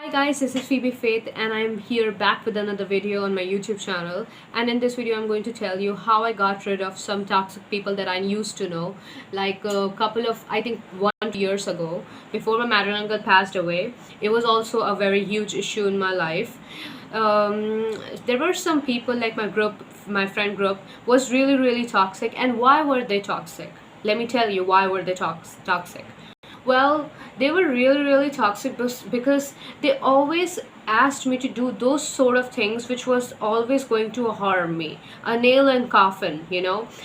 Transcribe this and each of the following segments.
Hi guys, this is Phoebe Faith and I'm here back with another video on my YouTube channel, and in this video I'm going to tell you how I got rid of some toxic people that I used to know, like a couple of, I think 1 2 years ago, before my maternal uncle passed away. It was also a very huge issue in my life. There were some people, like my friend group was really toxic. And why were they toxic? Let me tell you why were they toxic. Well, they were really toxic because they always asked me to do those sort of things which was always going to harm me. A nail in coffin,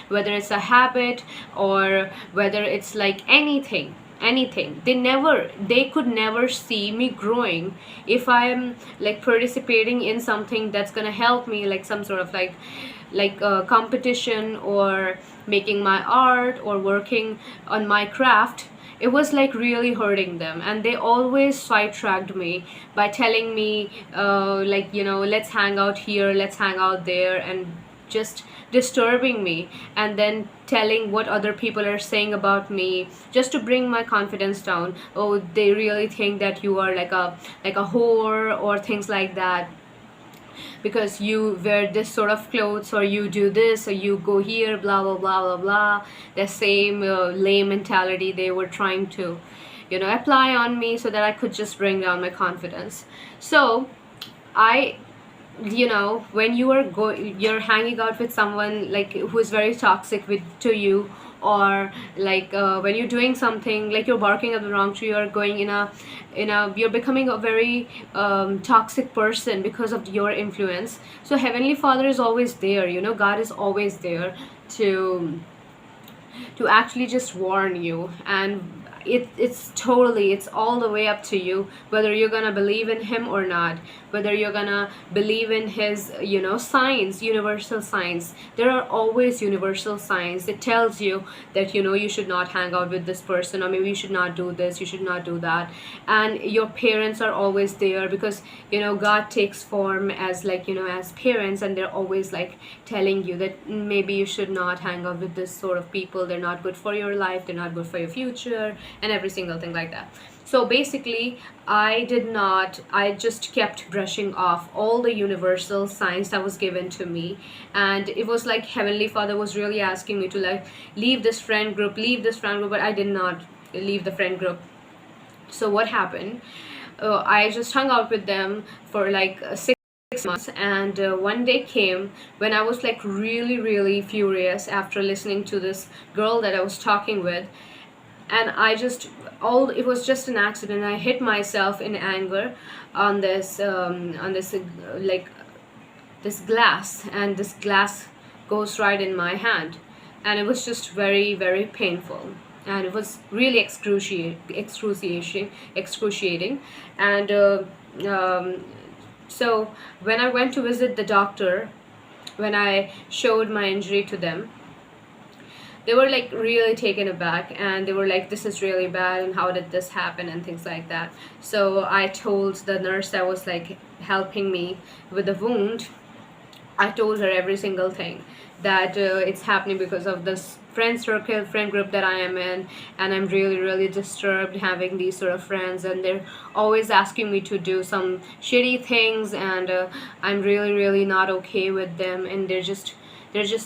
whether it's a habit or whether it's like anything. They could never see me growing if I am like participating in something that's gonna help me, like some sort of like a competition, or making my art, or working on my craft. It was like really hurting them, and they always sidetracked me by telling me let's hang out here, let's hang out there, and just disturbing me, and then telling what other people are saying about me just to bring my confidence down. Oh, they really think that you are like a whore or things like that, because you wear this sort of clothes, or you do this, or you go here, blah blah blah blah blah. The same lame mentality they were trying to apply on me, so that I could just bring down my confidence. So I when you're hanging out with someone like who is very toxic to you, or when you're doing something, like you're barking at the wrong tree, or going you're becoming a very toxic person because of your influence. So Heavenly Father is always there, God is always there to actually just warn you. And it's all the way up to you whether you're gonna believe in him or not, whether you're gonna believe in his signs, universal signs. There are always universal signs that tells you that you should not hang out with this person, or maybe you should not do this, you should not do that. And your parents are always there, because God takes form as as parents, and they're always like telling you that maybe you should not hang out with this sort of people. They're not good for your life, they're not good for your future, and every single thing like that. So basically, I just kept brushing off all the universal signs that was given to me. And it was like Heavenly Father was really asking me to like leave this friend group, but I did not leave the friend group. So what happened? I just hung out with them for like 6 months, and one day came when I was like really furious after listening to this girl that I was talking with. And it was just an accident. I hit myself in anger on this like this glass, and this glass goes right in my hand, and it was just very painful, and it was really excruciating. And so when I went to visit the doctor, when I showed my injury to them, they were like really taken aback, and they were like, this is really bad, and how did this happen, and things like that. So I told the nurse that was like helping me with the wound, I told her every single thing, that it's happening because of this friend group that I am in, and I'm really disturbed having these sort of friends, and they're always asking me to do some shitty things, and I'm really not okay with them, and they're just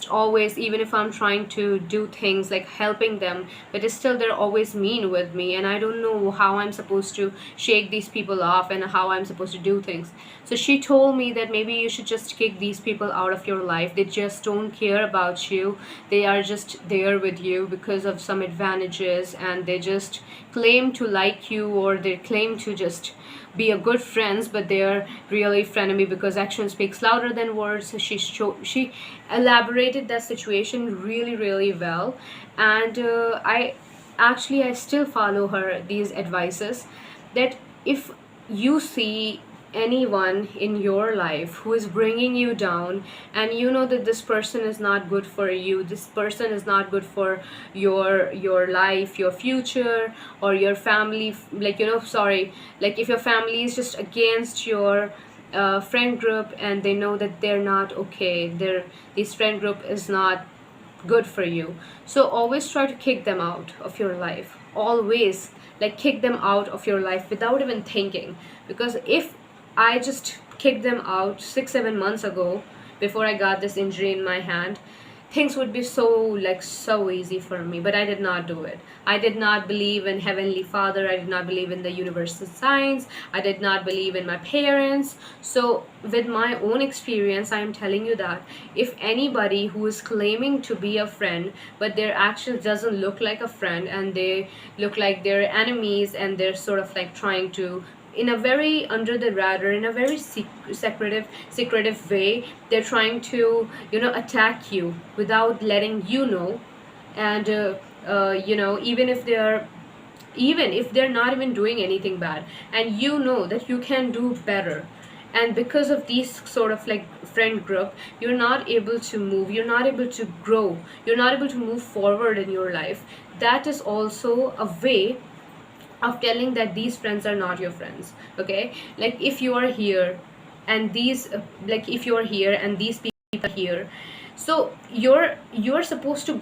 always, even if I'm trying to do things like helping them, but it's still they're always mean with me, and I don't know how I'm supposed to shake these people off, and how I'm supposed to do things. So she told me that maybe you should just kick these people out of your life. They just don't care about you. They are just there with you because of some advantages, and they just claim to like you, or they claim to just be a good friends, but they are really frenemy, because action speaks louder than words. So she elaborated that situation really well. And I still follow these advices, that if you see anyone in your life who is bringing you down, and you know that this person is not good for you, this person is not good for your life, your future, or your family, like if your family is just against your friend group, and they know that they're not okay, this friend group is not good for you, so always try to kick them out of your life. Always like kick them out of your life without even thinking. Because if I just kicked them out 6 7 months ago, before I got this injury in my hand, things would be so easy for me. But I did not do it. I did not believe in Heavenly Father. I did not believe in the universal signs. I did not believe in my parents. So with my own experience, I am telling you that if anybody who is claiming to be a friend but their actions doesn't look like a friend, and they look like they're enemies, and they're sort of like trying to, in a very under the radar, in a very secretive way, they're trying to, attack you without letting you know. And even if they're not even doing anything bad, and you know that you can do better, and because of these sort of like friend group, you're not able to move, you're not able to grow, you're not able to move forward in your life, that is also a way of telling that these friends are not your friends. Okay, like if you are here and these if you are here and these people are here, so you're supposed to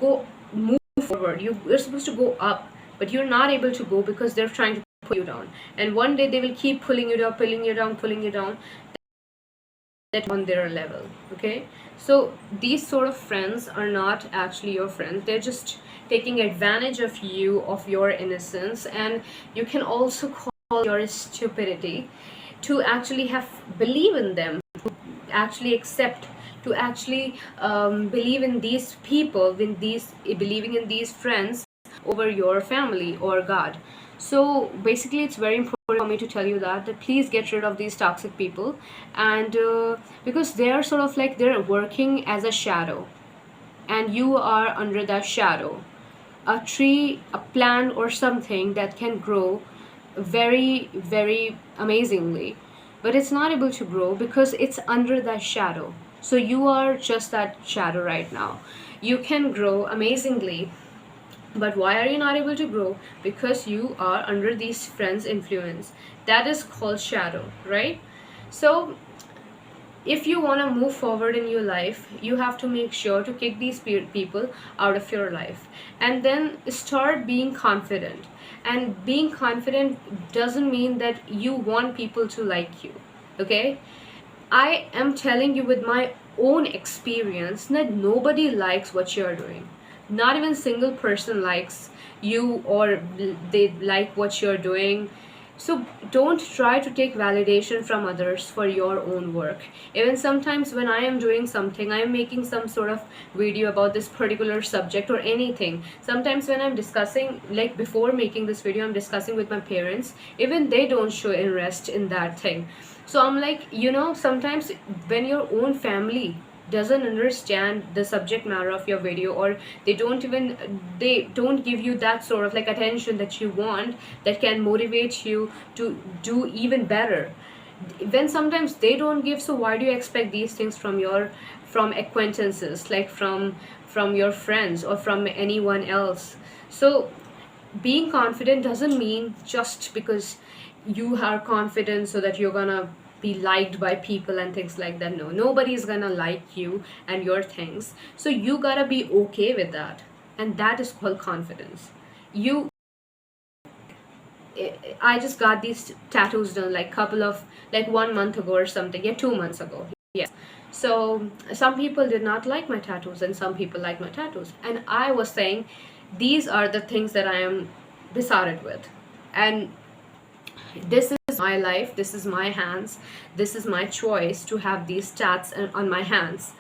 move forward, you're supposed to go up, but you're not able to go because they're trying to pull you down. And one day they will keep pulling you down, pulling you down, that on their level. Okay, so these sort of friends are not actually your friends, they're just taking advantage of you, of your innocence, and you can also call your stupidity, to actually have believe in them, to actually accept, to actually believe in these people, in these believing in these friends over your family or God. So basically it's very important for me to tell you that please get rid of these toxic people. And because they are sort of like, they're working as a shadow, and you are under that shadow. A tree, a plant, or something that can grow very, very amazingly, but it's not able to grow because it's under that shadow. So you are just that shadow right now. You can grow amazingly, but why are you not able to grow? Because you are under these friends' influence. That is called shadow, right? So if you want to move forward in your life, you have to make sure to kick these people out of your life, and then start being confident. And being confident doesn't mean that you want people to like you. Okay, I am telling you with my own experience that nobody likes what you're doing. Not even single person likes you, or they like what you're doing. So don't try to take validation from others for your own work. Even sometimes when I am doing something, I am making some sort of video about this particular subject or anything. Sometimes when I'm discussing, like before making this video, I'm discussing with my parents, even they don't show interest in that thing. So I'm like, sometimes when your own family doesn't understand the subject matter of your video, or they don't give you that sort of like attention that you want, that can motivate you to do even better, when sometimes they don't give, so why do you expect these things from acquaintances, like from your friends or from anyone else? So being confident doesn't mean just because you are confident so that you're gonna be liked by people and things like that. No, nobody's gonna like you and your things, so you gotta be okay with that. And that is called confidence. you I just got these tattoos done like 1 month ago or something. Yeah, 2 months ago. Yes. So some people did not like my tattoos and some people like my tattoos. And I was saying, these are the things that I am besotted with. And this is my life, this is my hands, this is my choice to have these tats on my hands.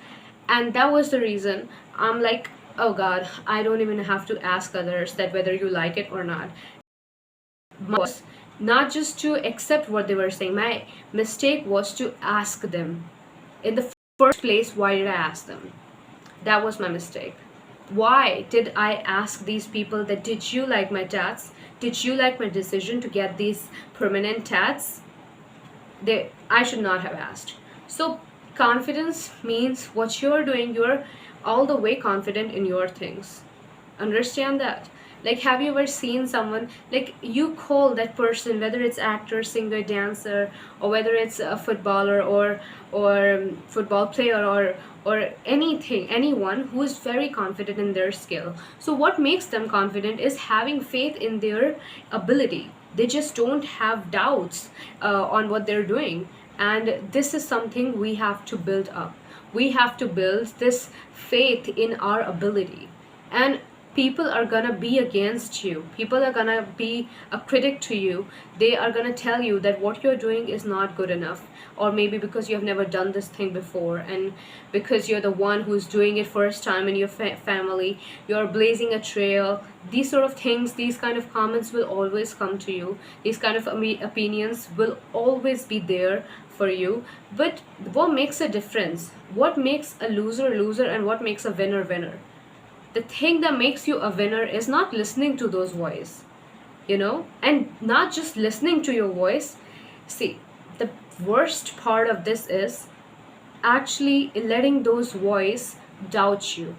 And that was the reason I'm like, oh God, I don't even have to ask others that whether you like it or not. Was not just to accept what they were saying. My mistake was to ask them. In the first place, why did I ask them? That was my mistake. Why did I ask these people that, did you like my tats? Did you like my decision to get these permanent tats? I should not have asked. So confidence means what you're doing, you're all the way confident in your things. Understand that. Like, have you ever seen someone, like, you call that person, whether it's actor, singer, dancer, or whether it's a footballer, or football player, or anything, anyone who is very confident in their skill. So what makes them confident is having faith in their ability. They just don't have doubts on what they're doing. And this is something we have to build up. We have to build this faith in our ability. And people are gonna be against you, people are gonna be a critic to you. They are gonna tell you that what you're doing is not good enough, or maybe because you have never done this thing before, and because you're the one who's doing it first time in your family, you're blazing a trail. These sort of things, these kind of comments will always come to you. These kind of opinions will always be there for you. But what makes a difference? What makes a loser loser, and what makes a winner winner? The thing that makes you a winner is not listening to those voices, and not just listening to your voice. See, the worst part of this is actually letting those voices doubt you.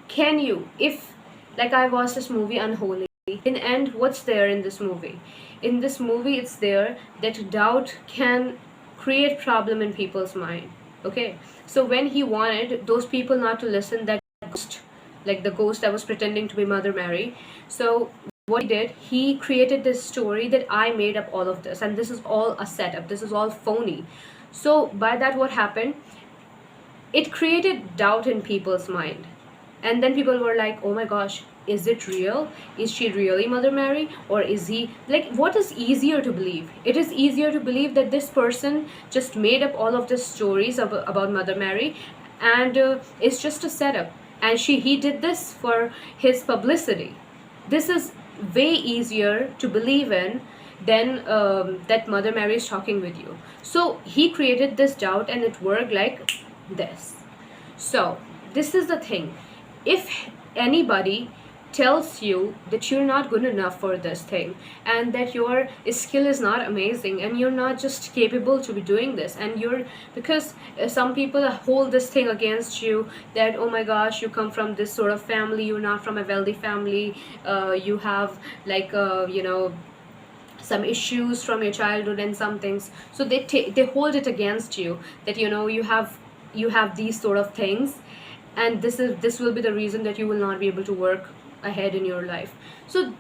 Can you, if, like, I watched this movie Unholy, in the end, what's there in this movie? In this movie, it's there that doubt can create problem in people's mind. Okay, so when he wanted those people not to listen, that ghost, like the ghost that was pretending to be Mother Mary, so what he did, he created this story that I made up all of this, and this is all a setup, this is all phony. So by that, what happened? It created doubt in people's mind, and then people were like, oh my gosh, is it real? Is she really Mother Mary, or is he, like, what is easier to believe? It is easier to believe that this person just made up all of these stories about Mother Mary, and it's just a setup, and he did this for his publicity. This is way easier to believe in than that Mother Mary is talking with you. So he created this doubt, and it worked like this. So this is the thing. If anybody tells you that you're not good enough for this thing, and that your skill is not amazing, and you're not just capable to be doing this, and because some people hold this thing against you, that oh my gosh, you come from this sort of family, you're not from a wealthy family, you have like some issues from your childhood and some things, so they hold it against you, that you have these sort of things, and this will be the reason that you will not be able to work ahead in your life. So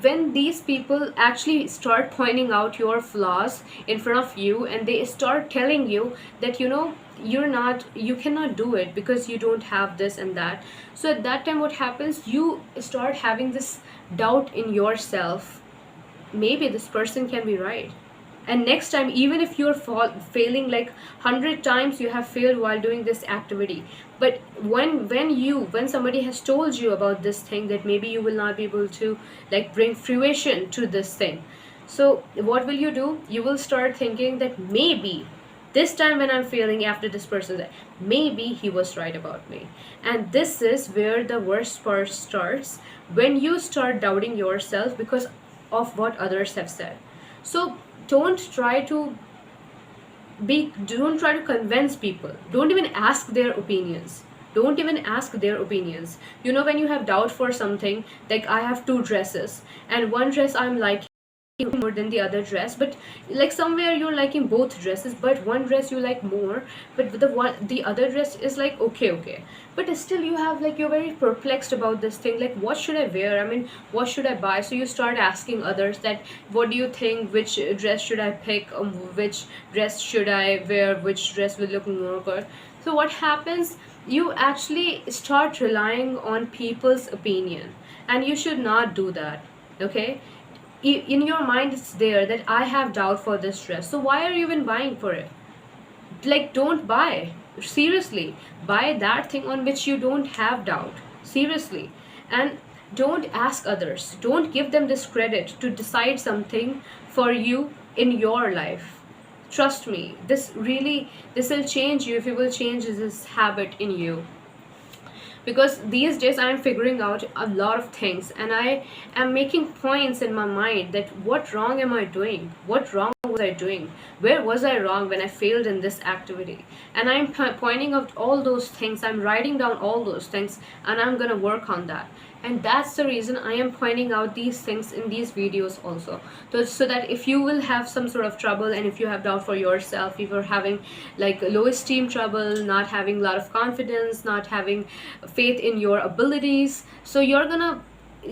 when these people actually start pointing out your flaws in front of you, and they start telling you that you cannot do it because you don't have this and that, so at that time what happens, you start having this doubt in yourself. Maybe this person can be right, and next time, even if you're failing like 100 times, you have failed while doing this activity, but when somebody has told you about this thing, that maybe you will not be able to like bring fruition to this thing, so what will you do? You will start thinking that maybe this time when I'm failing after this person, maybe he was right about me. And this is where the worst part starts, when you start doubting yourself because of what others have said. So don't try to convince people. Don't even ask their opinions. When you have doubt for something, like I have two dresses, and one dress I'm liking more than the other dress, but like somewhere you're liking both dresses, but one dress you like more, but the other dress is like okay, but still you have like, you're very perplexed about this thing, like what should I wear, I mean what should I buy? So you start asking others that what do you think, which dress should I pick, which dress should I wear, which dress will look more good. So what happens, you actually start relying on people's opinion, and you should not do that. Okay, in your mind it's there that I have doubt for this dress, so why are you even buying for it? Like, don't buy. Seriously, buy that thing on which you don't have doubt. Seriously. And don't ask others, don't give them this credit to decide something for you in your life. Trust me, this will change you if you will change this habit in you. Because these days I am figuring out a lot of things, and I am making points in my mind that what wrong am I doing, what wrong was I doing, where was I wrong when I failed in this activity, and I'm pointing out all those things, I'm writing down all those things, and I'm gonna work on that. And that's the reason I am pointing out these things in these videos also, so that if you will have some sort of trouble, and if you have doubt for yourself, if you're having like low esteem trouble, not having a lot of confidence, not having faith in your abilities, so you're gonna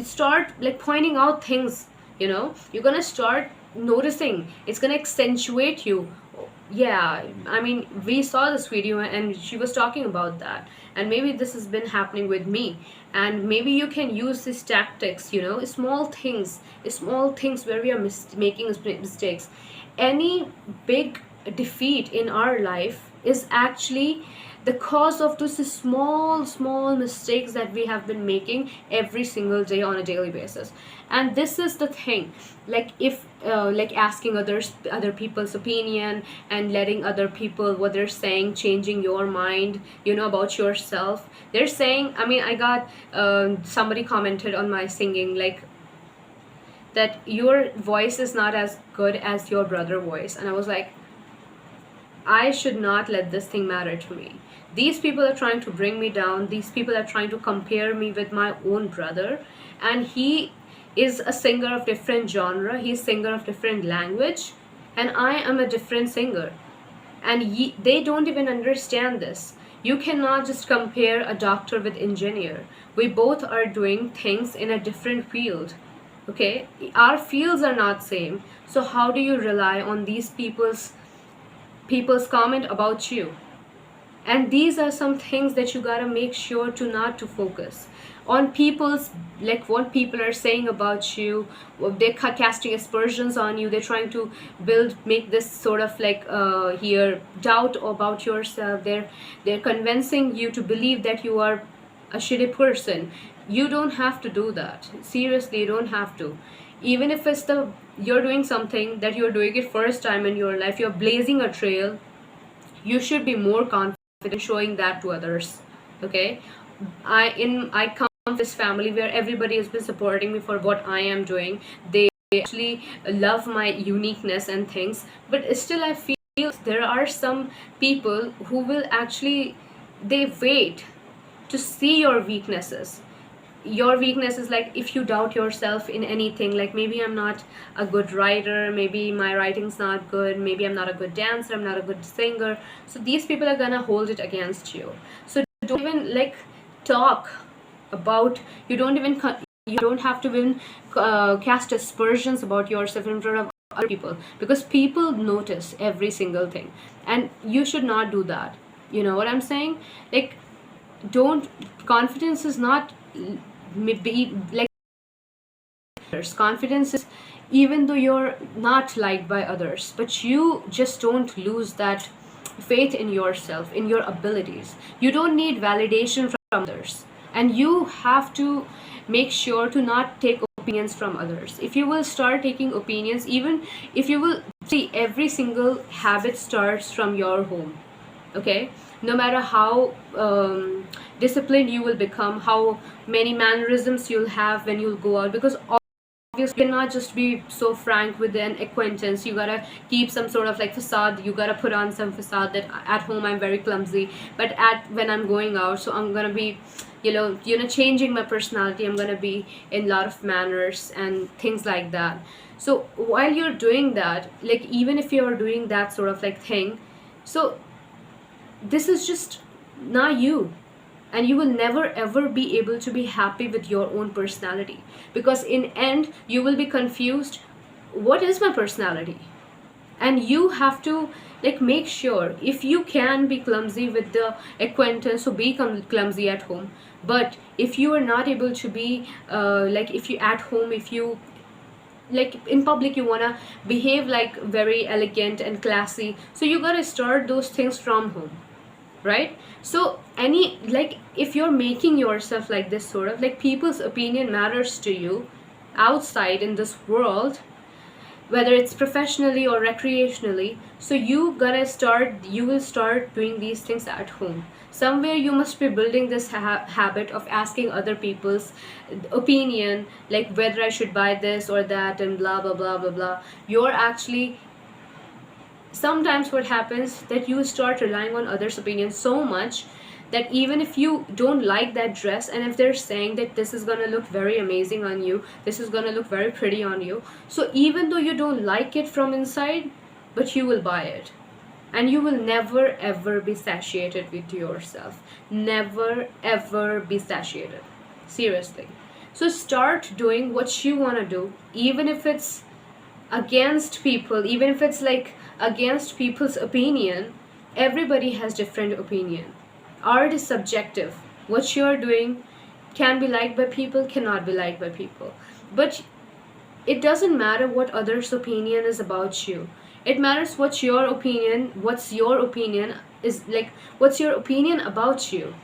start like pointing out things, you're gonna start noticing, it's gonna accentuate you. Yeah, I mean, we saw this video and she was talking about that, and maybe this has been happening with me, and maybe you can use these tactics, small things where we are making mistakes. Any big defeat in our life is actually the cause of those small mistakes that we have been making every single day on a daily basis. And this is the thing, like if like asking other people's opinion and letting other people what they're saying changing your mind, about yourself. They're saying, I mean, I got somebody commented on my singing, like that your voice is not as good as your brother's voice, and I was like, I should not let this thing matter to me. These people are trying to bring me down. These people are trying to compare me with my own brother. And he is a singer of different genre. He's a singer of different language. And I am a different singer. And they don't even understand this. You cannot just compare a doctor with engineer. We both are doing things in a different field. Okay? Our fields are not same. So how do you rely on these people's comment about you? And these are some things that you gotta make sure not to focus on people's, like what people are saying about you. They're casting aspersions on you. They're trying to make this sort of like here doubt about yourself. They're convincing you to believe that you are a shitty person. You don't have to do that. Seriously, you don't have to. Even if it's you're doing something that you're doing it first time in your life, you're blazing a trail, you should be more confident showing that to others. Okay, I come from this family where everybody has been supporting me for what I am doing. They actually love my uniqueness and things, but still I feel there are some people who will actually, they wait to see your weaknesses. Like if you doubt yourself in anything, like maybe I'm not a good writer, maybe my writing's not good, maybe I'm not a good dancer, I'm not a good singer, so these people are gonna hold it against you. So don't even like talk about, you don't have to even cast aspersions about yourself in front of other people, because people notice every single thing, and you should not do that. You know what I'm saying? Like, confidence is not maybe like confidence is even though you're not liked by others, but you just don't lose that faith in yourself, in your abilities. You don't need validation from others, and you have to make sure to not take opinions from others. If you will start taking opinions, even if you will see, every single habit starts from your home. Okay, no matter how disciplined you will become, how many mannerisms you'll have when you'll go out, because obviously you cannot just be so frank with an acquaintance. You gotta keep some sort of like facade. You gotta put on some facade that at home I'm very clumsy, but when I'm going out, so I'm gonna be changing my personality. I'm gonna be in a lot of manners and things like that. So while you're doing that, like even if you're doing that sort of like thing, so this is just not you, and you will never ever be able to be happy with your own personality, because in end you will be confused, what is my personality? And you have to like make sure, if you can be clumsy with the acquaintance, so be clumsy at home. But if you are not able to be like, if you at home, if you like in public you wanna behave like very elegant and classy, so you gotta start those things from home, right? So if you're making yourself like this sort of like people's opinion matters to you outside in this world, whether it's professionally or recreationally, so you will start doing these things at home. Somewhere you must be building this habit of asking other people's opinion, like whether I should buy this or that and blah blah blah blah blah. You're actually, sometimes what happens that you start relying on others' opinions so much that even if you don't like that dress, and if they're saying that this is gonna look very amazing on you, this is gonna look very pretty on you, so even though you don't like it from inside, but you will buy it. And you will never ever be satiated with yourself. Never ever be satiated. Seriously. So start doing what you want to do, even if it's against people, even if it's like against people's opinion. Everybody has different opinion. Art is subjective. What you're doing can be liked by people, cannot be liked by people. But it doesn't matter what others' opinion is about you. It matters what's your opinion is like, what's your opinion about you.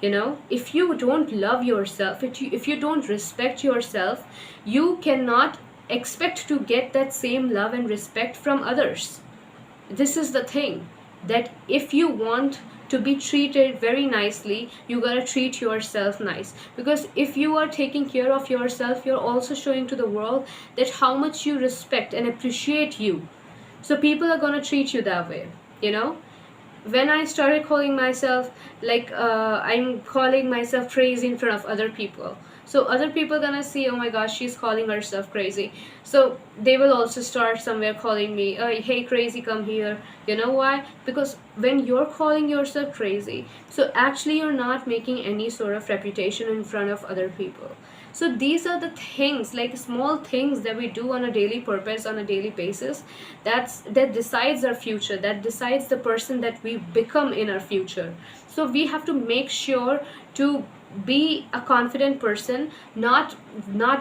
You know, if you don't love yourself, if you don't respect yourself, you cannot expect to get that same love and respect from others. This is the thing, that if you want to be treated very nicely, you gotta treat yourself nice. Because if you are taking care of yourself, you're also showing to the world that how much you respect and appreciate you. So people are gonna treat you that way, you know. When I started calling myself like I'm calling myself crazy in front of other people, so other people gonna see, oh my gosh, she's calling herself crazy, so they will also start somewhere calling me, hey crazy, come here. You know why? Because when you're calling yourself crazy, so actually you're not making any sort of reputation in front of other people. So these are the things, like small things that we do on a daily purpose, on a daily basis, that decides our future, that decides the person that we become in our future. So we have to make sure to be a confident person, not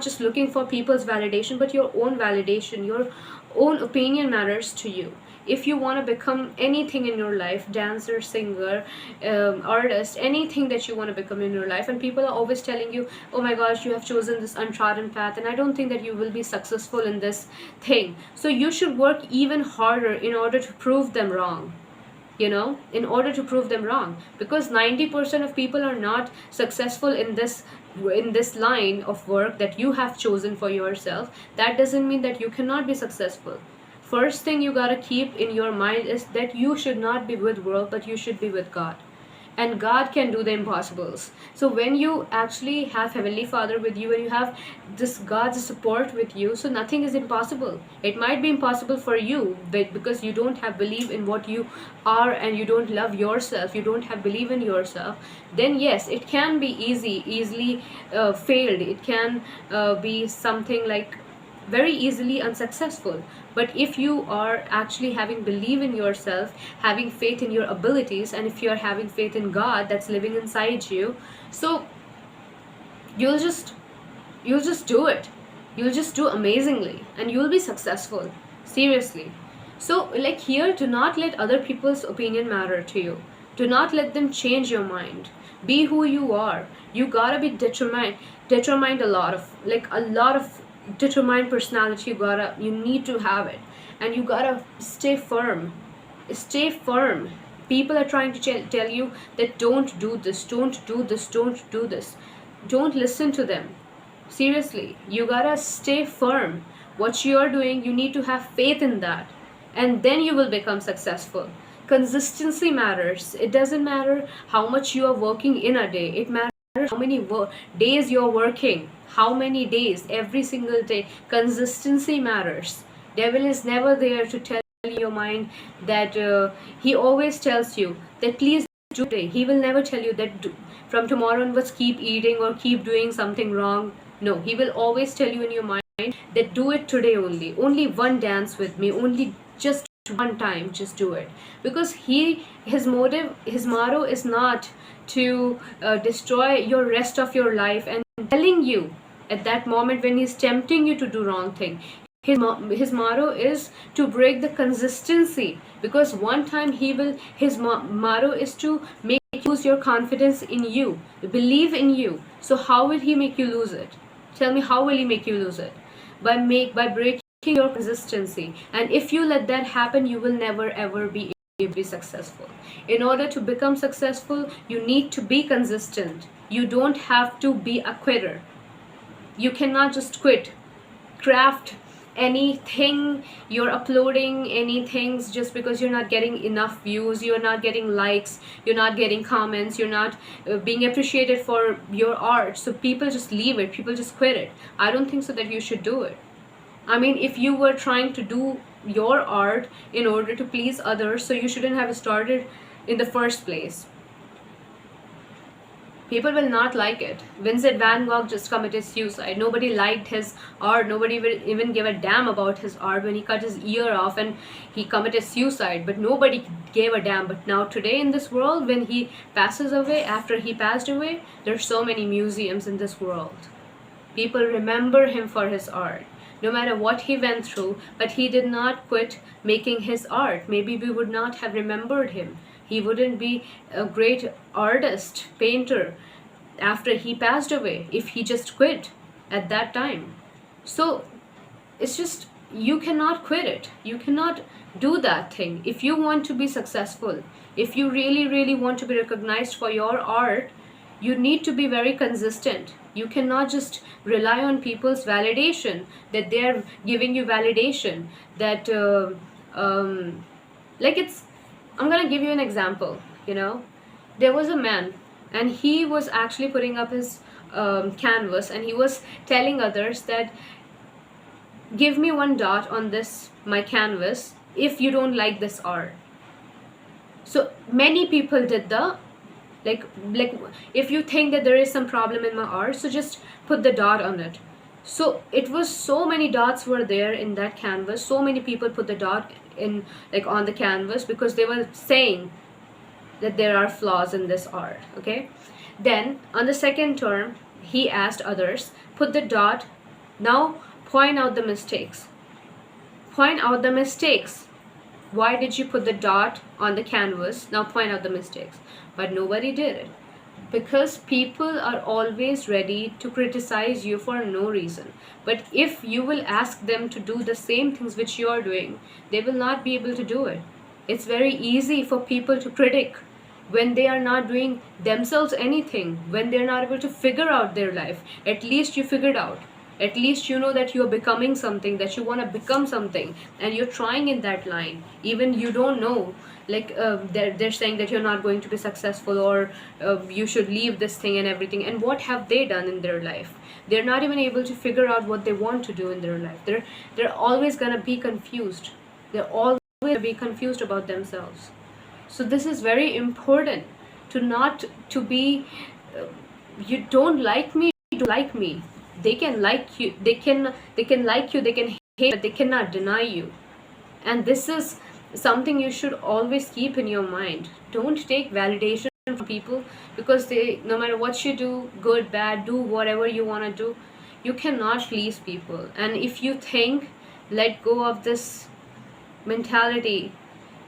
just looking for people's validation, but your own validation. Your own opinion matters to you. If you want to become anything in your life, dancer, singer, artist, anything that you want to become in your life, and people are always telling you, oh my gosh, you have chosen this untrodden path and I don't think that you will be successful in this thing, so you should work even harder in order to prove them wrong. You know, in order to prove them wrong, because 90% of people are not successful in this line of work that you have chosen for yourself. That doesn't mean that you cannot be successful. First thing you gotta keep in your mind is that you should not be with world, but you should be with God. And God can do the impossibles. So when you actually have Heavenly Father with you and you have this God's support with you, so nothing is impossible. It might be impossible for you, but because you don't have belief in what you are and you don't love yourself, you don't have belief in yourself, then yes, it can be easily failed. It can be something like very easily unsuccessful. But if you are actually having belief in yourself, having faith in your abilities, and if you are having faith in God that's living inside you, so you'll just do it. You'll just do amazingly and you'll be successful. Seriously. So like here, do not let other people's opinion matter to you. Do not let them change your mind. Be who you are. You gotta be determined a lot of determined personality. You need to have it, and you gotta stay firm. People are trying to tell you that don't do this, don't do this, don't do this. Don't listen to them. Seriously, you gotta stay firm. What you are doing, you need to have faith in that, and then you will become successful. Consistency matters. It doesn't matter how much you are working in a day. It matters how many days you're working, how many days, every single day. Consistency matters. Devil is never there to tell your mind that he always tells you that please do today. He will never tell you that from tomorrow onwards keep eating or keep doing something wrong. No, he will always tell you in your mind that do it today only one dance with me, only just one time, just do it. Because his motto is not to destroy your rest of your life and telling you at that moment when he's tempting you to do wrong thing. His motto is to break the consistency, because one time his motto is to make you lose your confidence in you, believe in you. So how will he make you lose it? Tell me, how will he make you lose it? By breaking your consistency. And if you let that happen, you will never ever be able to be successful. In order to become successful, you need to be consistent. You don't have to be a quitter. You cannot just quit. Craft anything you're uploading, anything just because you're not getting enough views, you're not getting likes, you're not getting comments, you're not being appreciated for your art, so people just leave it, people just quit it. I don't think so that you should do it. I mean, if you were trying to do your art in order to please others, so you shouldn't have started in the first place. People will not like it. Vincent van Gogh just committed suicide. Nobody liked his art. Nobody will even give a damn about his art when he cut his ear off and he committed suicide. But nobody gave a damn. But now today in this world, when he passes away, after he passed away, there's so many museums in this world. People remember him for his art, no matter what he went through, but he did not quit making his art. Maybe we would not have remembered him. He wouldn't be a great artist, painter, after he passed away if he just quit at that time. So it's just, you cannot quit it. You cannot do that thing. If you want to be successful, if you really want to be recognized for your art, you need to be very consistent. You cannot just rely on people's validation, that they're giving you validation, that like it's, I'm gonna give you an example. There was a man, and he was actually putting up his canvas, and he was telling others that, give me one dot on this my canvas if you don't like this art. So many people did the like if you think that there is some problem in my art, so just put the dot on it. So it was, so many dots were there in that canvas. So many people put the dot in, like, on the canvas, because they were saying that there are flaws in this art. Okay, then on the second term, he asked others, put the dot, now point out the mistakes. Point out the mistakes. Why did you put the dot on the canvas? Now point out the mistakes. But nobody did it, because people are always ready to criticize you for no reason. But if you will ask them to do the same things which you are doing, they will not be able to do it. It's very easy for people to critique when they are not doing themselves anything, when they're not able to figure out their life. At least you figured out. At least you know that you're becoming something, that you want to become something, and you're trying in that line. Even you don't know, like they're saying that you're not going to be successful, or you should leave this thing and everything. And what have they done in their life? They're not even able to figure out what they want to do in their life. They're always gonna be confused. They're always gonna be confused about themselves. So this is very important, to not to be you don't like me, you don't like me. They can like you, they can like you, they can hate, but they cannot deny you. And this is something you should always keep in your mind. Don't take validation from people, because they, no matter what you do, good, bad, do whatever you want to do, you cannot please people. And if you think, let go of this mentality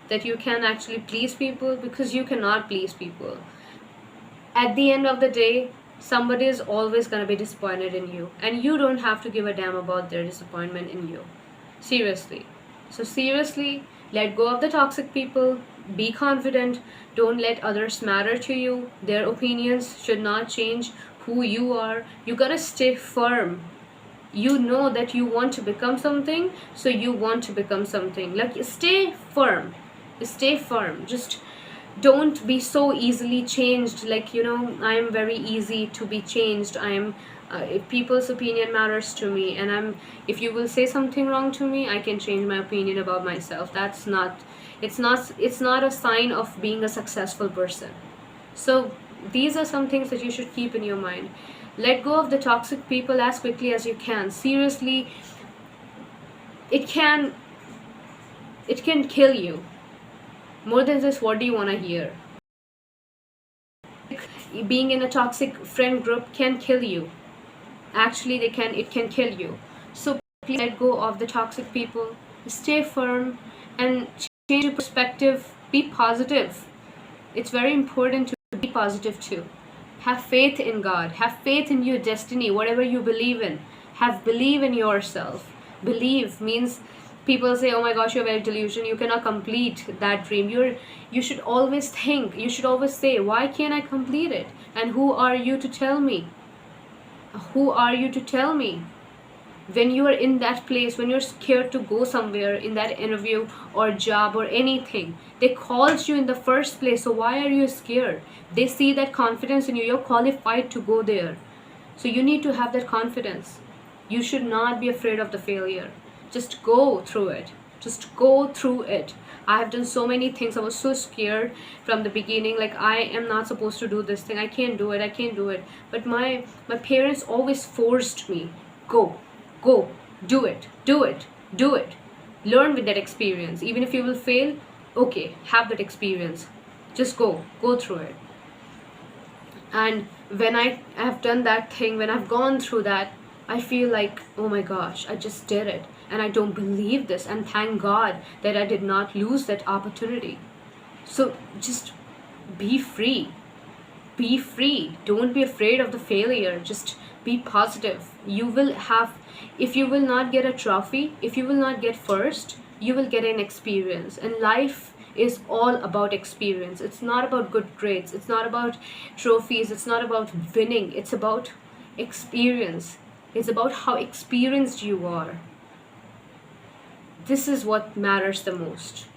that you can actually please people, because you cannot please people. At the end of the day, somebody is always going to be disappointed in you, and you don't have to give a damn about their disappointment in you. Seriously. So seriously, let go of the toxic people. Be confident. Don't let others matter to you. Their opinions should not change who you are. You gotta stay firm. You know that you want to become something, so you want to become something. Like, stay firm. Stay firm. Just don't be so easily changed. Like, I am very easy to be changed. I am if people's opinion matters to me, and if you will say something wrong to me, I can change my opinion about myself. That's not, it's not a sign of being a successful person. So these are some things that you should keep in your mind. Let go of the toxic people as quickly as you can. Seriously, it can kill you. More than this, what do you want to hear? Being in a toxic friend group can kill you. Actually, it can kill you. So please let go of the toxic people. Stay firm and change your perspective. Be positive. It's very important to be positive too. Have faith in God. Have faith in your destiny, whatever you believe in. Believe in yourself. Believe means, people say, oh my gosh, you're very delusional, you cannot complete that dream. You should always think, you should always say, why can't I complete it? And who are you to tell me? Who are you to tell me? When you are in that place, when you're scared to go somewhere in that interview or job or anything, they called you in the first place. So why are you scared? They see that confidence in you. You're qualified to go there. So you need to have that confidence. You should not be afraid of the failure. Just go through it. Just go through it. I have done so many things. I was so scared from the beginning. Like, I am not supposed to do this thing. I can't do it. I can't do it. But my parents always forced me. Go. Go. Do it. Do it. Do it. Learn with that experience. Even if you will fail, okay, have that experience. Just go. Go through it. And when I have done that thing, when I've gone through that, I feel like, oh my gosh, I just did it. And I don't believe this. And thank God that I did not lose that opportunity. So just be free. Be free. Don't be afraid of the failure. Just be positive. You will have, if you will not get a trophy, if you will not get first, you will get an experience. And life is all about experience. It's not about good grades. It's not about trophies. It's not about winning. It's about experience. It's about how experienced you are. This is what matters the most.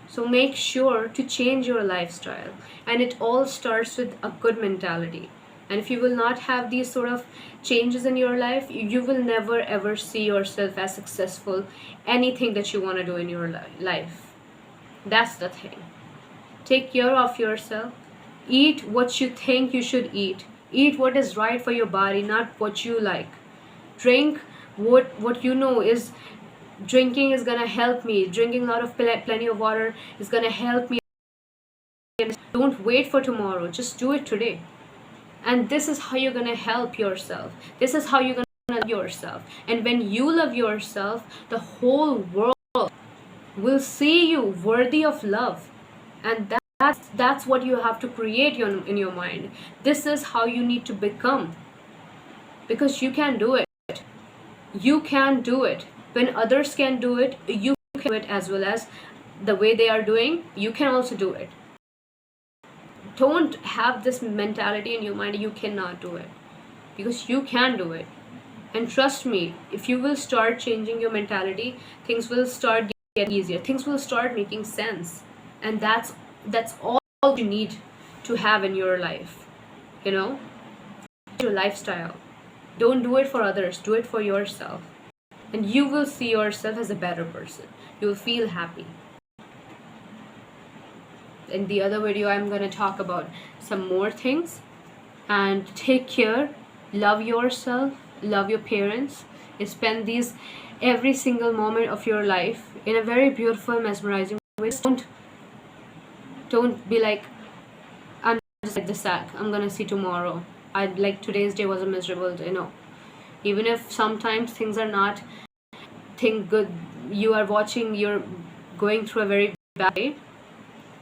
So make sure to change your lifestyle. And it all starts with a good mentality. And if you will not have these sort of changes in your life, you will never ever see yourself as successful, anything that you want to do in your life. That's the thing. Take care of yourself. Eat what you think you should eat. Eat what is right for your body, not what you like. Drink what you know is drinking is gonna help me. Drinking a lot of plenty of water is gonna help me. Don't wait for tomorrow. Just do it today. And this is how you're gonna help yourself. This is how you're gonna love yourself. And when you love yourself, the whole world will see you worthy of love. And that's what you have to create in your mind. This is how you need to become. Because you can do it. You can do it. When others can do it, you can do it as well. As the way they are doing, you can also do it. Don't have this mentality in your mind, you cannot do it. Because you can do it. And trust me, if you will start changing your mentality, things will start getting easier. Things will start making sense. And that's all you need to have in your life. You know? Your lifestyle. Don't do it for others, do it for yourself. And you will see yourself as a better person. You will feel happy. In the other video, I'm going to talk about some more things. And take care. Love yourself. Love your parents. And spend these every single moment of your life in a very beautiful, mesmerizing way. Don't be like, I'm just like the sack. I'm going to see tomorrow. Like today's day was a miserable day. No. Even if sometimes things are not good, you're going through a very bad day,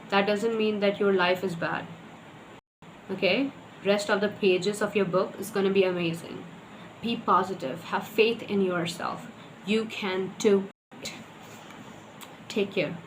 that doesn't mean that your life is bad. Okay? Rest of the pages of your book is going to be amazing. Be positive. Have faith in yourself. You can do it. Take care.